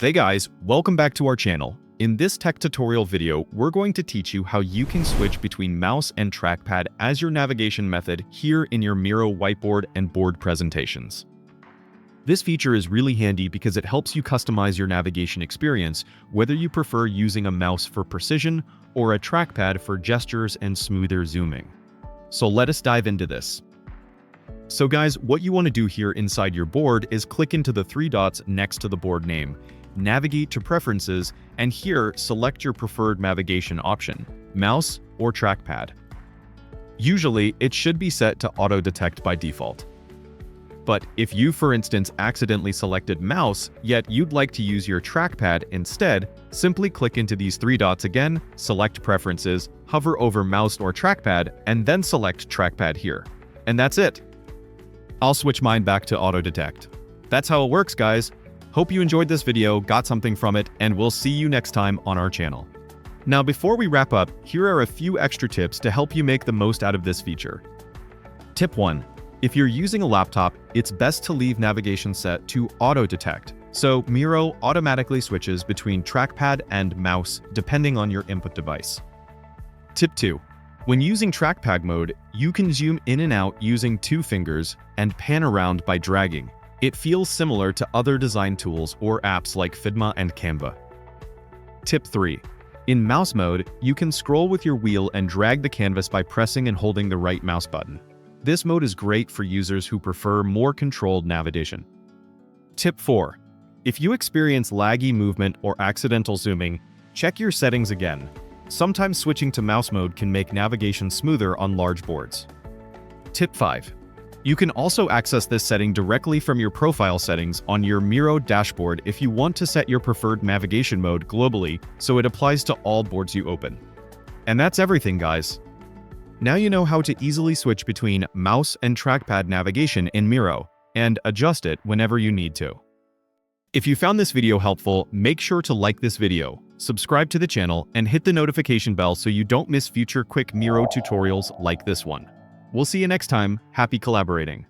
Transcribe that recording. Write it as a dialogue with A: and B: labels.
A: Hey guys, welcome back to our channel. In this tech tutorial video, we're going to teach you how you can switch between mouse and trackpad as your navigation method here in your Miro whiteboard and board presentations. This feature is really handy because it helps you customize your navigation experience, whether you prefer using a mouse for precision or a trackpad for gestures and smoother zooming. So let us dive into this. So guys, what you want to do here inside your board is click into the three dots next to the board name, navigate to Preferences, and here select your preferred navigation option, mouse or trackpad. Usually, it should be set to auto-detect by default. But if you, for instance, accidentally selected mouse, yet you'd like to use your trackpad instead, simply click into these three dots again, select Preferences, hover over mouse or trackpad, and then select trackpad here. And that's it. I'll switch mine back to auto-detect. That's how it works, guys. Hope you enjoyed this video, got something from it, and we'll see you next time on our channel. Now, before we wrap up, here are a few extra tips to help you make the most out of this feature. Tip 1. If you're using a laptop, it's best to leave navigation set to auto-detect, so Miro automatically switches between trackpad and mouse depending on your input device. Tip 2. When using trackpad mode, you can zoom in and out using 2 fingers and pan around by dragging. It feels similar to other design tools or apps like Figma and Canva. Tip 3. In mouse mode, you can scroll with your wheel and drag the canvas by pressing and holding the right mouse button. This mode is great for users who prefer more controlled navigation. Tip 4. If you experience laggy movement or accidental zooming, check your settings again. Sometimes switching to mouse mode can make navigation smoother on large boards. Tip 5. You can also access this setting directly from your profile settings on your Miro dashboard if you want to set your preferred navigation mode globally so it applies to all boards you open. And that's everything, guys. Now you know how to easily switch between mouse and trackpad navigation in Miro, and adjust it whenever you need to. If you found this video helpful, make sure to like this video, subscribe to the channel, and hit the notification bell so you don't miss future quick Miro tutorials like this one. We'll see you next time. Happy collaborating.